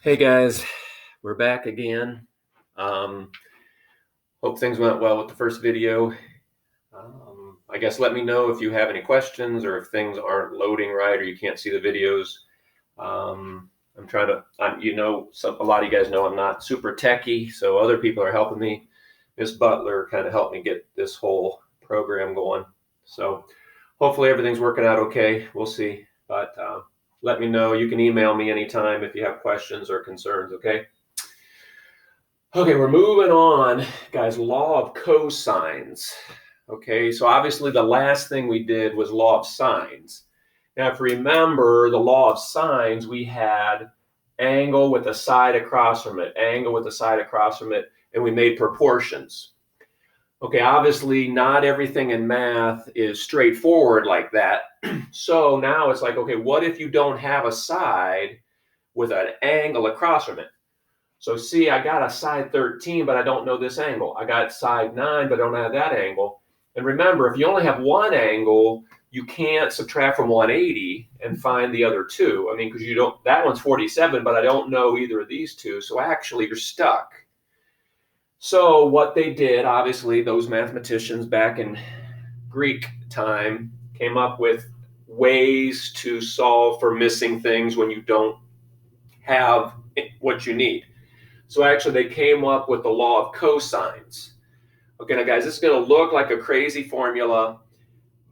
Hey guys, we're back again. Um, Hope things went well with the first video. I guess let me know if you have any questions or if things aren't loading right or you can't see the videos. I'm trying to, a lot of you guys know I'm not super techy, so other people are helping me. Miss Butler kind of helped me get this whole program going. So hopefully everything's working out okay. We'll see. But let me know. You can email me anytime if you have questions or concerns, okay? Okay, we're moving on, guys. Law of cosines. Okay, so obviously the last thing we did was law of sines. Now, if you remember the law of sines, we had angle with a side across from it, angle with a side across from it, and we made proportions. Okay, obviously not everything in math is straightforward like that. So now it's like, okay, what if you don't have a side with an angle across from it? So see, I got a side 13, but I don't know this angle. I got side 9, but I don't have that angle. And remember, if you only have one angle, you can't subtract from 180 and find the other two. I mean, because you don't, that one's 47, but I don't know either of these two. So actually, you're stuck. So what they did, obviously, those mathematicians back in Greek time came up with ways to solve for missing things when you don't have what you need. So actually, they came up with the law of cosines. Okay, now guys, this is going to look like a crazy formula,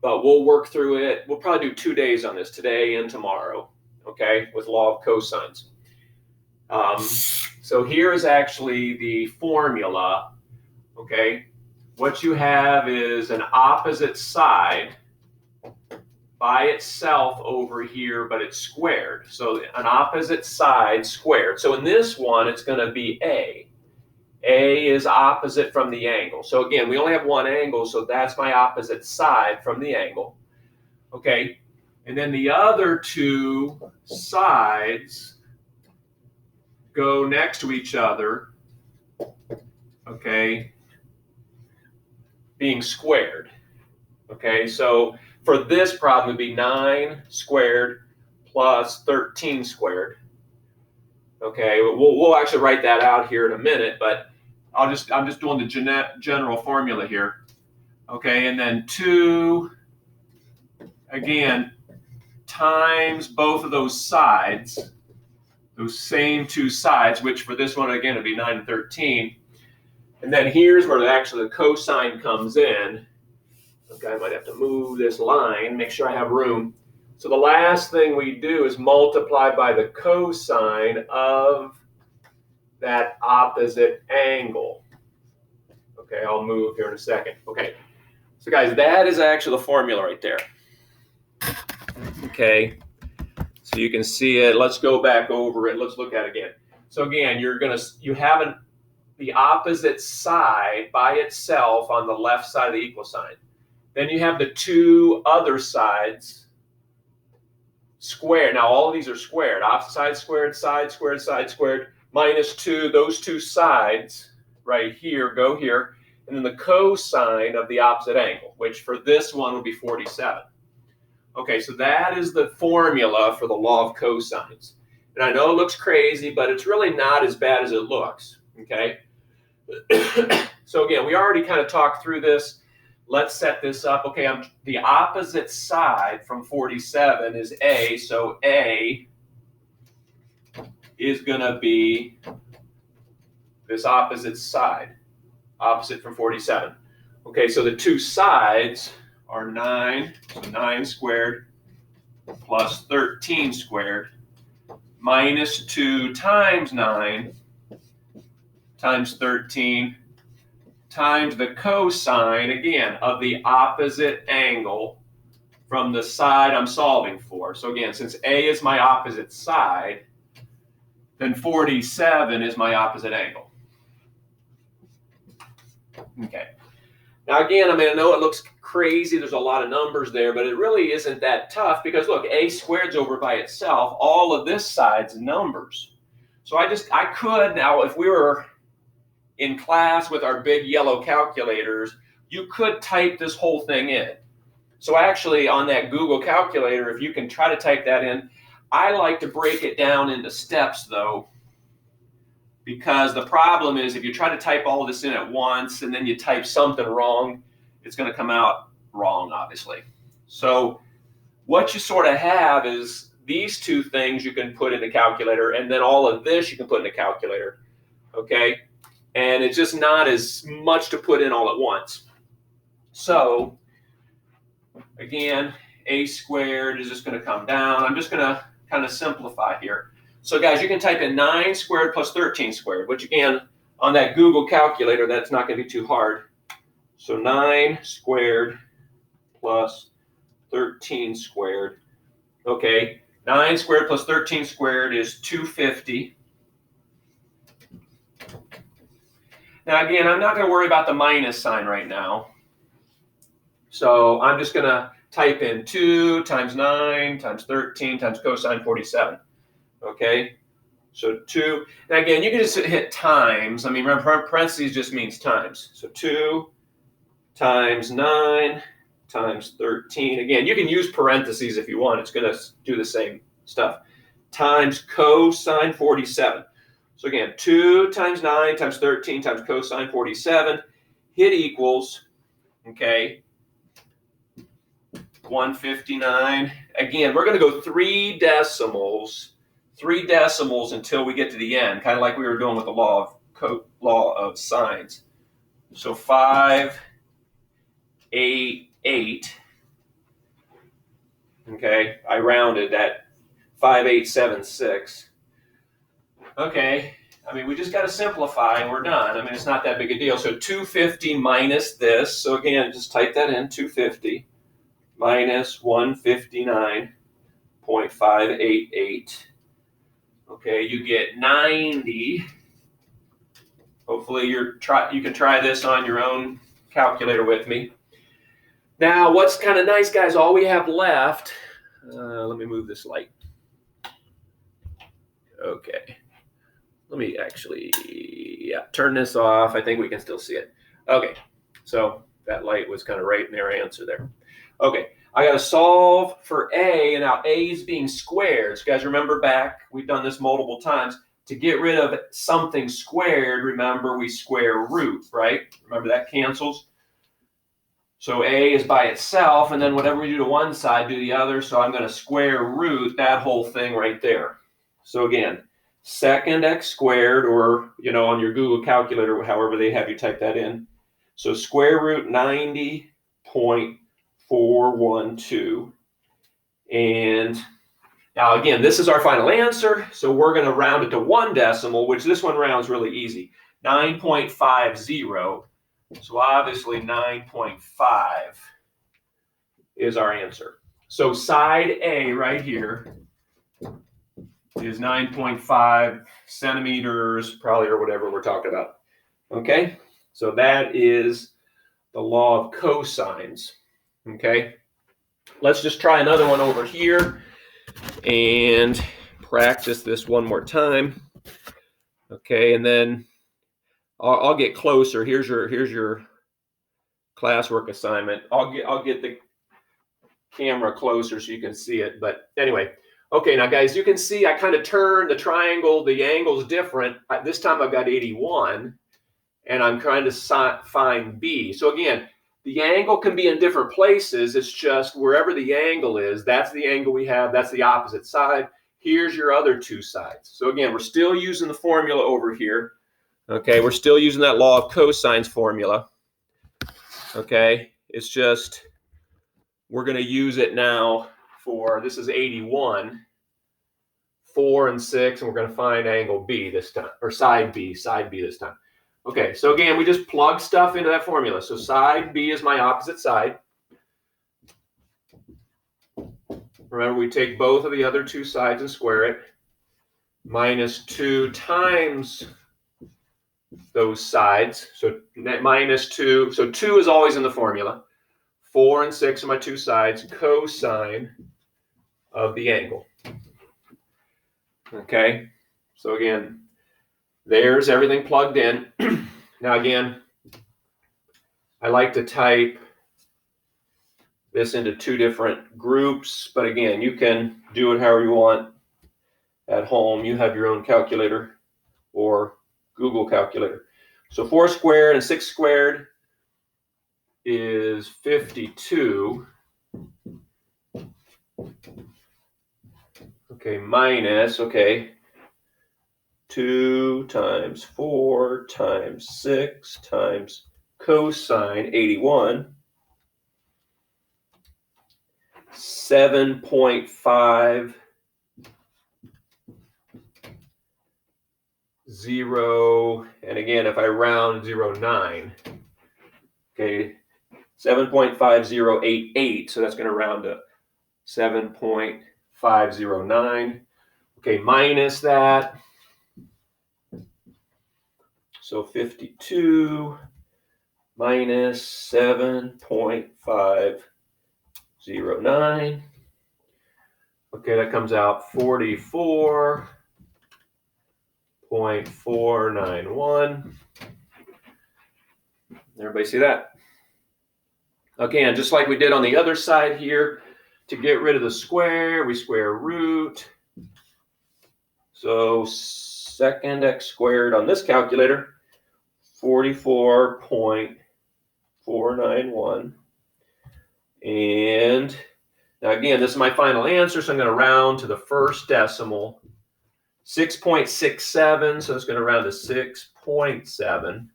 but we'll work through it. We'll probably do 2 days on this, today and tomorrow, okay, with law of cosines. So here is actually the formula, okay? What you have is an opposite side by itself over here, but it's squared. So an opposite side squared. So in this one, it's going to be A. A is opposite from the angle. So again, we only have one angle, so that's my opposite side from the angle. Okay, and then the other two sides go next to each other, okay, being squared. Okay, so for this problem, it would be 9 squared plus 13 squared. Okay, we'll actually write that out here in a minute, but I'm just doing the general formula here. Okay, and then 2, again, times both of those sides, those same two sides, which for this one, again, would be 9 and 13. And then here's where actually the cosine comes in. Okay, I might have to move this line, make sure I have room. So the last thing we do is multiply by the cosine of that opposite angle. Okay, I'll move here in a second. Okay, so guys, that is actually the formula right there. Okay, so you can see it. Let's go back over it. Let's look at it again. So again, you have the opposite side by itself on the left side of the equal sign. Then you have the two other sides squared. Now all of these are squared. Opposite side squared, side squared, minus 2. Those two sides right here go here. And then the cosine of the opposite angle, which for this one would be 47. Okay, so that is the formula for the law of cosines. And I know it looks crazy, but it's really not as bad as it looks, okay? So again, we already kind of talked through this. Let's set this up. Okay, the opposite side from 47 is A, so A is going to be this opposite side, opposite from 47. Okay, so the two sides are 9, so 9 squared plus 13 squared minus 2 times 9 times 13 times the cosine, again, of the opposite angle from the side I'm solving for. So again, since A is my opposite side, then 47 is my opposite angle. Okay. Now again, I mean, I know it looks crazy. There's a lot of numbers there, but it really isn't that tough because look, A squared's over by itself. All of this side's numbers. So I could now, if we were in class with our big yellow calculators, you could type this whole thing in. So actually on that Google calculator, if you can try to type that in, I like to break it down into steps though. because the problem is if you try to type all of this in at once and then you type something wrong, it's going to come out wrong, obviously. So what you sort of have is these two things you can put in the calculator, and then all of this you can put in the calculator, okay? And it's just not as much to put in all at once. So again, a squared is just going to come down. I'm just going to kind of simplify here. So guys, you can type in 9 squared plus 13 squared, which again, on that Google calculator, that's not going to be too hard. So 9 squared plus 13 squared. Okay, 9 squared plus 13 squared is 250. Now again, I'm not going to worry about the minus sign right now. So I'm just going to type in 2 times 9 times 13 times cosine 47. Okay, so 2. And again, you can just hit times. I mean, remember, parentheses just means times. So 2 times 9 times 13. Again, you can use parentheses if you want. It's going to do the same stuff. Times cosine 47. So again, 2 times 9 times 13 times cosine 47. Hit equals, okay, 159. Again, we're going to go 3 decimals until we get to the end, kind of like we were doing with the law of sines. So 588. Okay, I rounded that 5876. Okay, I mean, we just got to simplify and we're done. I mean, it's not that big a deal. So 250 minus this. So again, just type that in, 250 minus 159.588. Okay, you get 90. Hopefully you can try this on your own calculator with me. Now, what's kind of nice, guys, all we have left, let me move this light. Okay, let me actually, turn this off. I think we can still see it. Okay, so that light was kind of right in their answer there. Okay, I got to solve for a, and now a is being squared. So guys, remember back, we've done this multiple times. To get rid of something squared, remember we square root, right? Remember that cancels. So a is by itself, and then whatever we do to one side, do the other. So I'm going to square root that whole thing right there. So again, second x squared, or, on your Google calculator, however they have you type that in. So square root 90.412. And now again, this is our final answer. So we're going to round it to 1 decimal, which this one rounds really easy. 9.50. So obviously 9.5 is our answer. So side A right here is 9.5 centimeters, probably, or whatever we're talking about. Okay, so that is the law of cosines. Okay, let's just try another one over here and practice this one more time. Okay, and then I'll get closer. Here's your classwork assignment. I'll get the camera closer so you can see it. But anyway, okay, now guys, you can see I kind of turned the triangle. The angle's different. This time I've got 81, and I'm trying to find B. So again, the angle can be in different places. It's just wherever the angle is, that's the angle we have. That's the opposite side. Here's your other two sides. So again, we're still using the formula over here. Okay, we're still using that law of cosines formula. Okay, it's just we're going to use it now for, this is 81, 4 and 6, and we're going to find angle B this time, or side B this time. Okay, so again, we just plug stuff into that formula. So side B is my opposite side. Remember, we take both of the other two sides and square it. Minus 2 times those sides. So minus 2. So 2 is always in the formula. 4 and 6 are my two sides. Cosine of the angle. Okay, so again, there's everything plugged in. Now again, I like to type this into 2 different groups, but again, you can do it however you want at home. You have your own calculator, or Google calculator. So 4 squared and 6 squared is 52. Okay, minus, 2 times 4 times 6 times cosine 81. 7.50, and again, if I round 0.9, okay, 7.5088, so that's going to round to 7.509. Okay, minus that, so 52 minus 7.509. Okay, that comes out 44.491. Everybody see that? Again, just like we did on the other side here, to get rid of the square, we square root. So second x squared on this calculator, 44.491. And now again, this is my final answer, so I'm going to round to the first decimal. 6.67, so it's going to round to 6.7.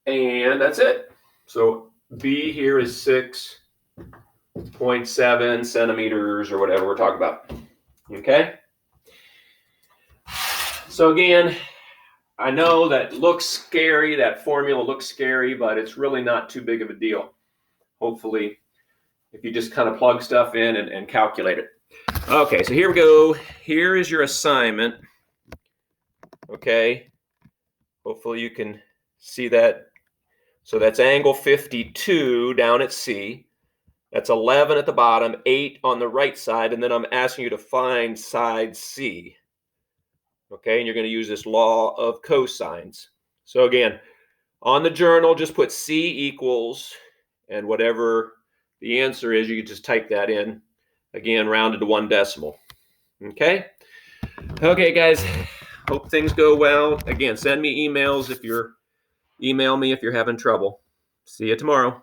And that's it. So B here is 6.7 centimeters or whatever we're talking about. Okay? So again, I know that looks scary, that formula looks scary, but it's really not too big of a deal. Hopefully, if you just kind of plug stuff in and calculate it. Okay, so here we go. Here is your assignment. Okay, hopefully you can see that. So that's angle 52 down at C. That's 11 at the bottom, 8 on the right side, and then I'm asking you to find side C. Okay, and you're going to use this law of cosines. So again, on the journal, just put C equals, and whatever the answer is, you can just type that in. Again, rounded to 1 decimal. Okay? Okay, guys. Hope things go well. Again, send me emails email me if you're having trouble. See you tomorrow.